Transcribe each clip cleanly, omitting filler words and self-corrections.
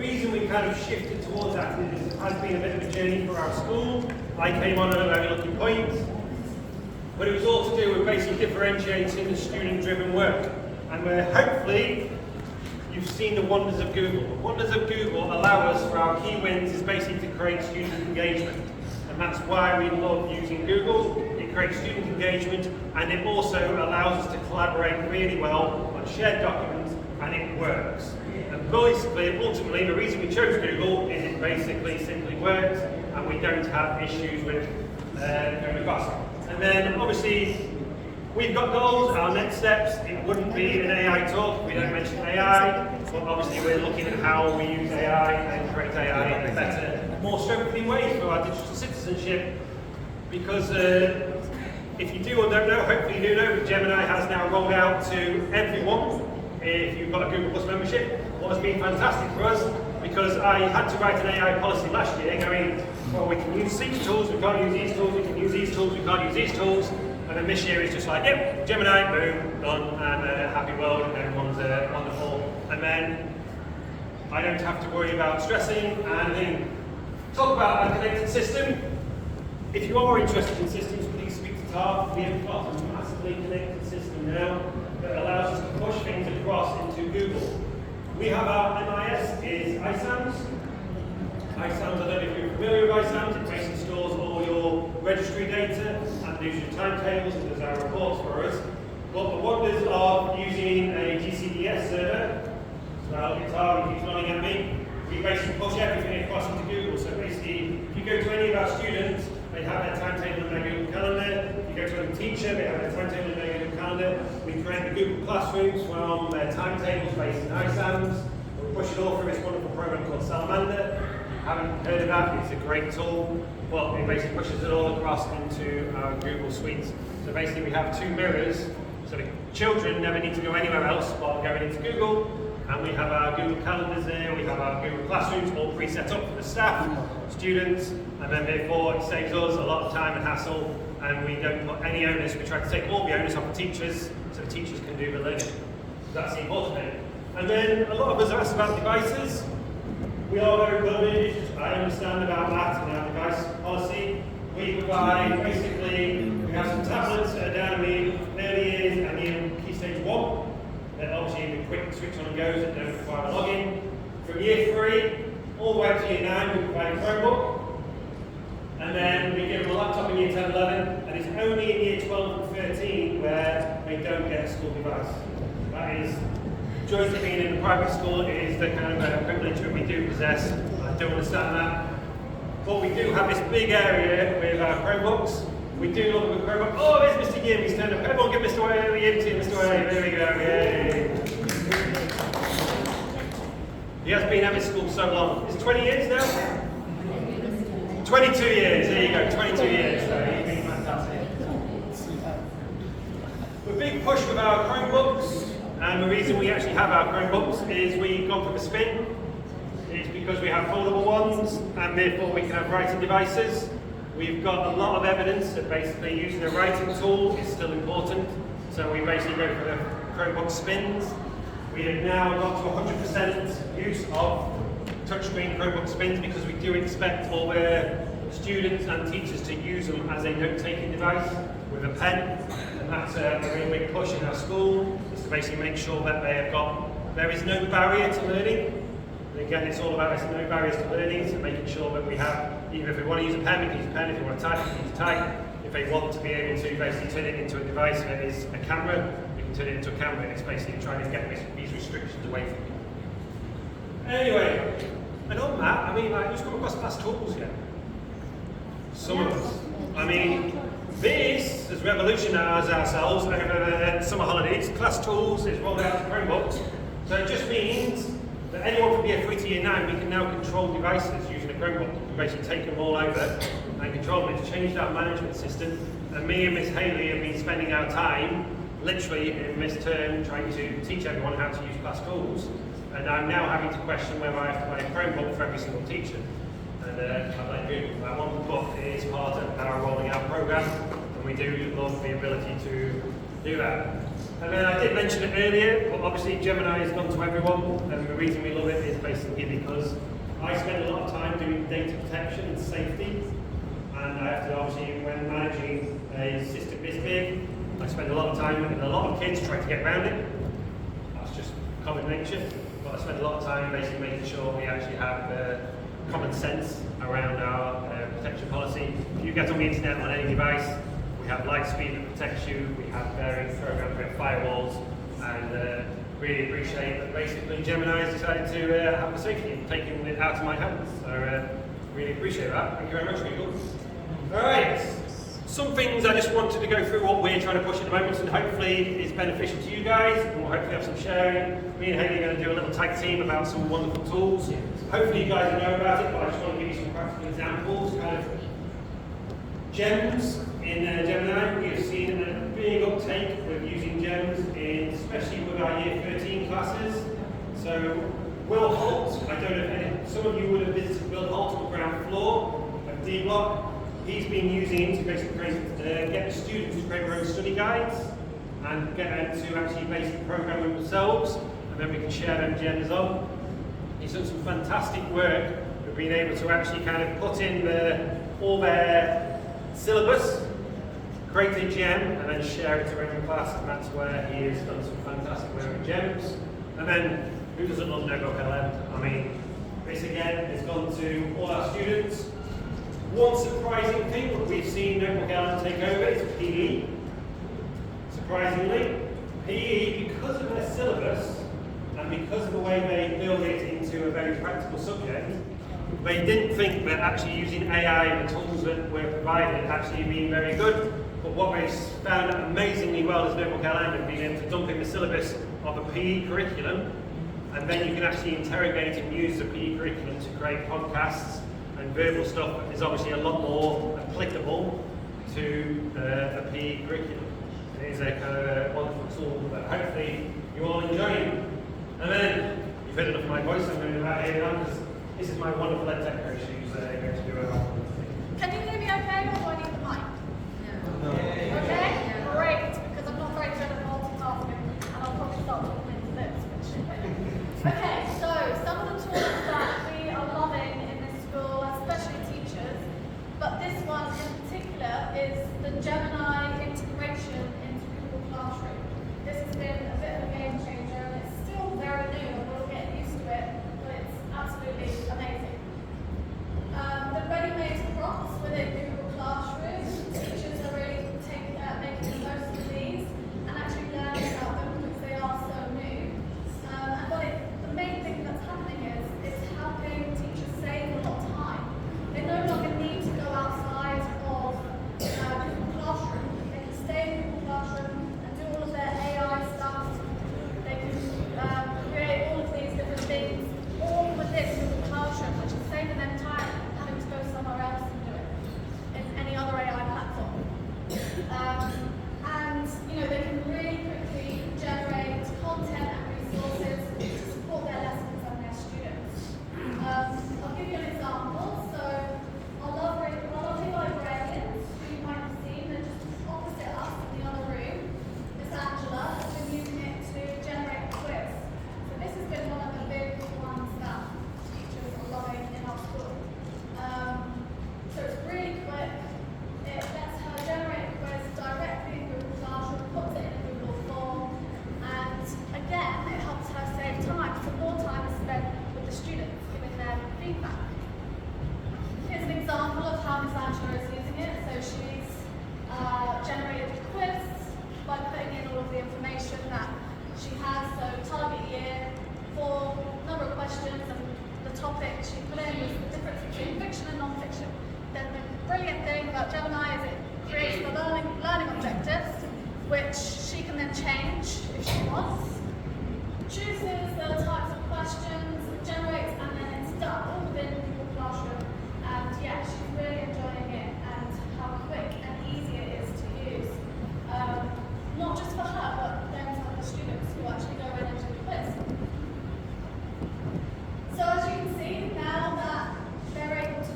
reason we kind of shifted towards that is it has been a bit of a journey for our school. I came on at a very lucky point, but it was all to do with basically differentiating the student-driven work. And hopefully, you've seen the wonders of Google. The wonders of Google allow us, for our key wins, is basically to create student engagement. And that's why we love using Google. It creates student engagement, and it also allows us to collaborate really well on shared documents, and it works. And basically, ultimately, the reason we chose Google is it basically simply works, and we don't have issues with going across. And then, obviously, we've got goals, our next steps. It wouldn't be an AI talk if we don't mention AI, but obviously we're looking at how we use AI and create AI in a better, more strengthening way for our digital citizenship. Because if you do or don't know, hopefully you do know, but Gemini has now rolled out to everyone if you've got a Google Plus membership. What has been fantastic for us, because I had to write an AI policy last year going, well, we can use these tools, we can't use these tools, we can use these tools, we can't use these tools. And then this year it's just like, yep, Gemini, boom, done, and happy world, and everyone's wonderful. And then I don't have to worry about stressing. And then talk about our connected system. If you are interested in systems, please speak to TARP. We have got a massively connected system now that allows us to push things across into Google. We have our MIS is iSounds. iSounds, I don't know if you're familiar with iSounds, it basically stores all your registry data and gives you timetables and does our reports for us. But the wonders of using a GCDS server, so our guitar keeps nodding at me, we basically push everything across into Google. So basically, if you go to any of our students, they have their timetable in their Google Calendar. If you go to any teacher, they have their timetable in their Google Calendar. We create the Google Classrooms from their timetables based in iSounds. We push it all through this wonderful program called Salamander. Haven't heard of that, it's a great tool. Well, it basically pushes it all across into our Google Suites. So basically we have two mirrors, so the children never need to go anywhere else while going into Google. And we have our Google Calendars there, we have our Google Classrooms all pre-set up for the staff, students, and then therefore it saves us a lot of time and hassle, and we don't put any onus. We try to take all the onus off the teachers, so the teachers can do the learning. So that's the important thing. And then a lot of us are asked about devices. We are very privileged. I understand about that in our device policy. We provide, basically, we have some tablets that are down in the early years and in Key Stage 1. That obviously the quick switch on and goes that don't require a login. From year 3 all the way up to year 9, we provide a Chromebook. And then we give them a laptop in year 10, 11, and it's only in year 12 and 13 where they don't get a school device. That is joys of being in a private school. It is the kind of privilege that we do possess. I don't understand that. But we do have this big area with our Chromebooks. We do love a Chromebook. Oh, there's Mr. Yim, he's turned up. Everyone give Mr. Yim to Mr. A. There we go, yay. He has been at this school so long. It's 20 years now? 22 years, there you go, 22 years. So he's been fantastic. The big push with our Chromebooks, and the reason we actually have our Chromebooks is we've gone from a spin. It's because we have foldable ones, and therefore we can have writing devices. We've got a lot of evidence that basically using a writing tool is still important. So we basically go for the Chromebook spins. We have now got to 100% use of touchscreen Chromebook spins because we do expect all the students and teachers to use them as a note-taking device with a pen. And that's a really big push in our school, is to basically make sure that they have got, there is no barrier to learning. And again, it's all about there's no barriers to learning, so making sure that we have, even if we want to use a pen, we can use a pen. If we want to type, we can use a type. If they want to be able to basically turn it into a device that is a camera, we can turn it into a camera. It's basically trying to get these restrictions away from people. Anyway, and on that, I mean, like, who's come across class tools yet? Some of us. I mean, this has revolutionised ourselves over the summer holidays. Class tools is rolled out to Chromebooks. So it just means that anyone from year 3 to year 9, we can now control devices using a Chromebook. We basically take them all over and control them. It's changed our management system. And me and Miss Haley have been spending our time, literally in this term, trying to teach everyone how to use class tools. And I'm now having to question whether I have to buy a Chromebook for every single teacher. And I blame Google. That one book is part of our rolling out program, and we do love the ability to do that. And then I did mention it earlier, but obviously Gemini has gone to everyone, and the reason we love it is basically because data protection and safety. And I have to obviously, when managing a system this big, I spend a lot of time, and a lot of kids try to get around it. That's just common nature. But I spend a lot of time basically making sure we actually have common sense around our protection policy. If you get on the internet on any device, we have Lightspeed that protects you, we have various programs, we have firewalls, and really appreciate that basically Gemini has decided to have the safety and taking it out of my hands. So really appreciate that. Thank you very much, people. Alright, some things I just wanted to go through what we're trying to push at the moment, and hopefully it's beneficial to you guys, and we'll hopefully have some sharing. Me and Haley are going to do a little tag team about some wonderful tools. Hopefully you guys know about it, but I just want to give you some practical examples, kind of gems in Gemini. We have seen a big uptake with using gems, especially with our Year 13 classes. So Will Holt, I don't know if some of you would have visited Will Holt on the ground floor of D Block. He's been using it to basically get the students to create their own study guides and get them to actually basically program them themselves, and then we can share them gems on. He's done some fantastic work with being able to actually kind of put in all their syllabus, create a gem, and then share it around the class, and that's where he has done some fantastic work with gems. And then, who doesn't love Notebook LM? I mean, this again has gone to all our students. One surprising thing that we've seen Notebook LM take over is PE. Surprisingly, PE, because of their syllabus, and because of the way they build it into a very practical subject, they didn't think that actually using AI and the tools that were provided actually being very good. But what they found amazingly well is Notebook LM and being able to dump in the syllabus of a PE curriculum, and then you can actually interrogate and use the PE curriculum to create podcasts and verbal stuff that is obviously a lot more applicable to a PE curriculum. It is a kind of a wonderful tool that hopefully you all enjoy. And then, you've heard enough of my voice, I'm going to do that here now, because this is my wonderful EdTech coach who's going to do it. Can you hear me okay, or do I need the mic? No. Okay? Great, because I'm not very good at multitasking, and I'll probably start talking into this. Okay, so some of the tools that we are loving in this school, especially teachers, but this one in particular is the Gemini integration into Google Classroom. This has been a bit of a game changer, and it's still very new, and we're all getting used to it, but it's absolutely amazing. The ready-made prompts within Google Classroom, teachers are really making the most of these and actually learning about them because they are so new. The main thing that's happening is it's helping teachers save a lot of time. They no longer need to go outside of Google Classroom. They can stay in Google Classroom and do all of their AI stuff. They can create all of these different things all within Google Classroom, which is saving them time having to go somewhere else and do it in any other AI platform. And they can really quickly generate content and resources to support their lessons and their students. I'll give you an example. So our lovely librarians, who you might have seen, they're just opposite us in the other room. Miss Angela has been using it to generate a quiz. So this has been one of the big ones that teachers are loving in our school. So it's really quick. It lets her generate a quiz directly in Google Classroom, puts it in a Google form, and again, it helps her save time, so more time is spent with the students, giving them feedback. Here's an example of how Miss Angela is using it. So she's generated a quiz by putting in all of the information that she has, so target year, for number of questions, and the topic she put in was the difference between fiction and non-fiction. Then the brilliant thing about Gemini is it creates the learning objectives, which she can then change if she wants, chooses the types of questions, generates, and then it's done, all within Google Classroom. And yeah, she's really enjoying it and how quick and easy it is to use. Not just for her, but then for the students who actually go in and do the quiz. So as you can see, now that they're able to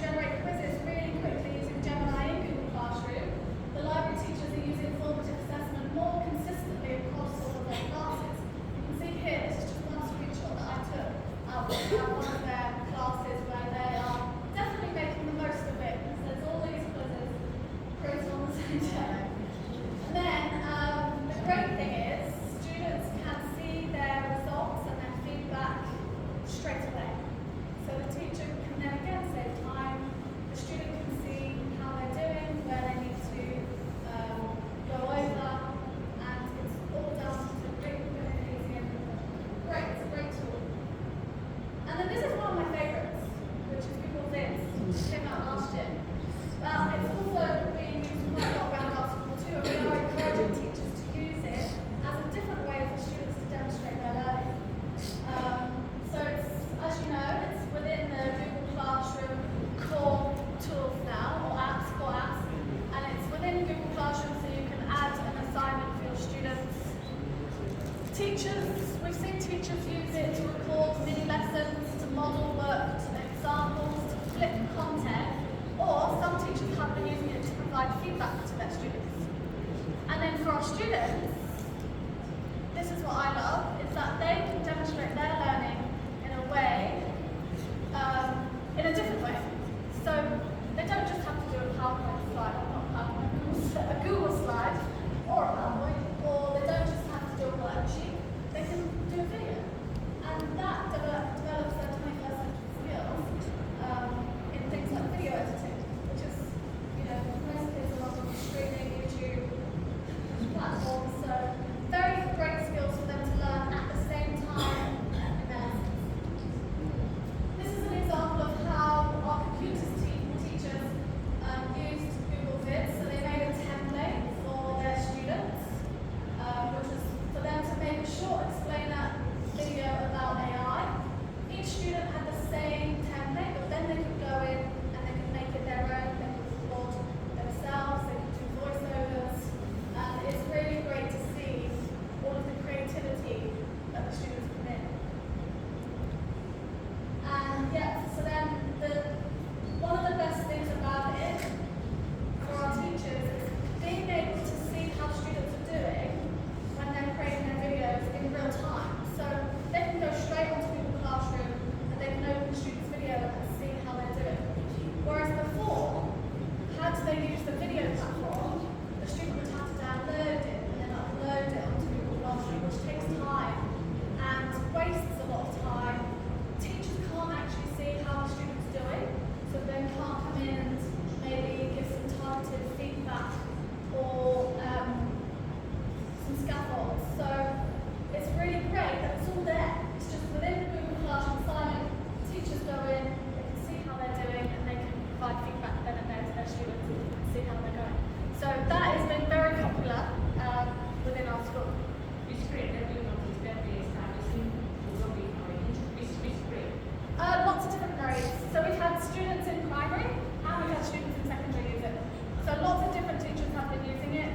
generate quizzes really quickly using Gemini in Google Classroom, the library teachers are using formative assessment more consistently across all of their classes. You can see here, this is just one screenshot that I took out of one of their classes where they are we've seen teachers use it to record mini lessons, to model work, to examples, to flip content, or some teachers have been using it to provide feedback to their students. And then for our students, this is what I love, is that they can demonstrate their learning in a way, in a different way. So they don't just have to do a PowerPoint slide, or not PowerPoint, a Google slide, or a PowerPoint, or they don't just have to do a worksheet, they can do a video. And that develops their 21st century skills in things like video editing, which is, most kids are on streaming, YouTube platforms, so very great skills for them to learn at the same time in their lessons. This is an example of how our computers teachers used Google Vids. So they made a template for their students, which was for them to make a short explainer video about AI. Each student had the same template, but then they could go in and they could make it their own. They could record themselves, they could do voiceovers, and it's really great to see all of the creativity that the students put in. And so then one of the best things about it for our teachers is being able to see how students are doing when they're creating their videos in real time. So they can go straight onto Google Classroom and they can open the student's video and see how they're doing. Whereas before, how do they use the video platform? The student would have to download it and then upload it onto Google Classroom, which takes time and wastes a lot of time. Teachers can't actually see how the student's doing, so they can't come in and maybe give some targeted feedback or some scaffolds. So it's really great that it's all there. It's just within Google Classroom assignment, teachers go in, they can see how they're doing, and they can provide feedback then and there to their students and see how they're going. So that has been very popular within our school. Which grade are you notice that they establishing Google which grade? Lots of different grades. So we've had students in primary and we've had students in secondary use it. So lots of different teachers have been using it,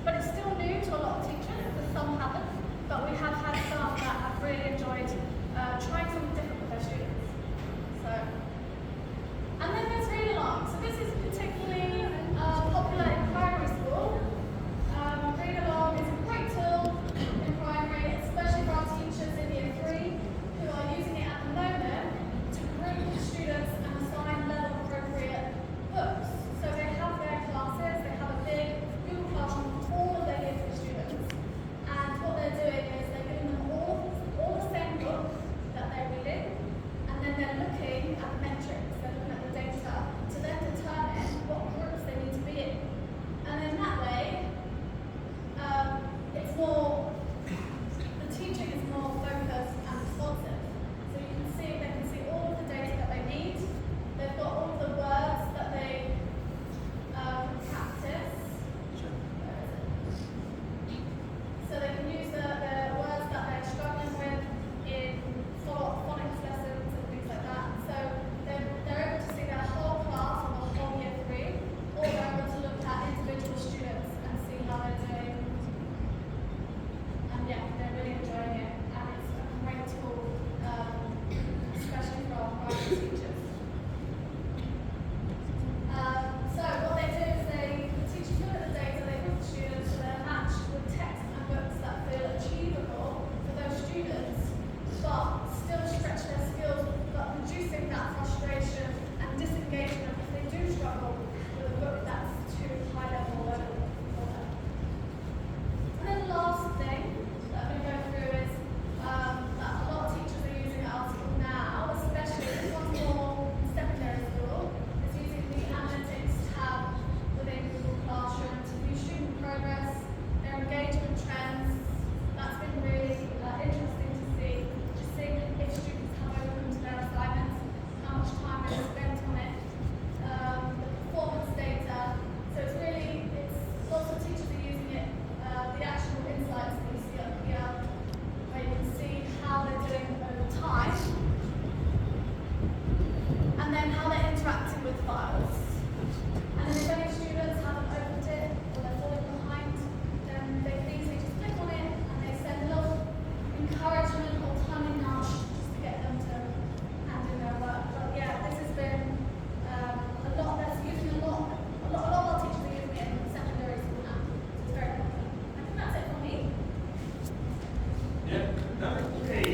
but it's still new to a lot of teachers, because some haven't. But we have had some that have really enjoyed trying something different with their students. So, and then there's read along. So this is particularly popular in primary school. Read along is a great tool in primary, especially for our teachers in year 3 who are using it at the moment to group students and assign level appropriate books. So they have their classes, they have a big Google Classroom for all of their year 3 students. And what they're doing is they're giving them all the same book that they're reading, and then they're looking at the metrics, they're looking at the data to then determine what groups they need to be in. And in that way, it's more, the teaching is more focused and responsive. So you can see, they can see all of the data that they need. They've got all of the words that they practice. Where is it? So they can use the words that they're struggling with in phonics lessons and things like that. Hey.